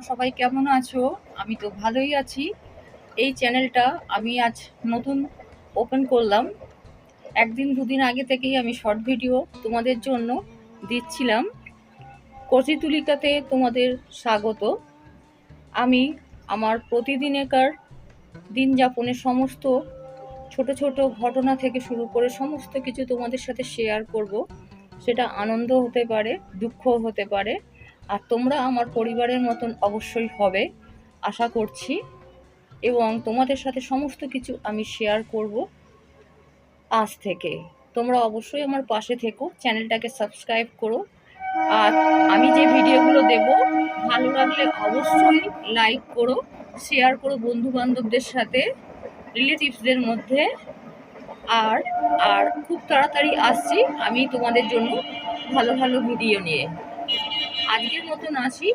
সবাই কেমন আছো? আমি তো ভালোই আছি। এই চ্যানেলটা আমি আজ নতুন ওপেন করলাম। একদিন দুদিন আগে থেকেই আমি শর্ট ভিডিও তোমাদের জন্য দিচ্ছিলাম। কচি তুলিকাতে তোমাদের স্বাগত। আমি আমার প্রতিদিনকার দিন যাপনের সমস্ত ছোট ছোট ঘটনা থেকে শুরু করে সমস্ত কিছু তোমাদের সাথে শেয়ার করব। সেটা আনন্দ হতে পারে, দুঃখও হতে পারে। আর তোমরা আমার পরিবারের মতন অবশ্যই হবে আশা করছি, এবং তোমাদের সাথে সমস্ত কিছু আমি শেয়ার করব আজ থেকে। তোমরা অবশ্যই আমার পাশে থেকো, চ্যানেলটাকে সাবস্ক্রাইব করো। আর আমি যে ভিডিওগুলো দেব ভালো লাগলে অবশ্যই লাইক করো, শেয়ার করো বন্ধু বান্ধবদের সাথে, রিলেটিভসদের মধ্যে। আর আর খুব তাড়াতাড়ি আসছি আমি তোমাদের জন্য ভালো ভালো ভিডিও নিয়ে। আজকের মতন আসি,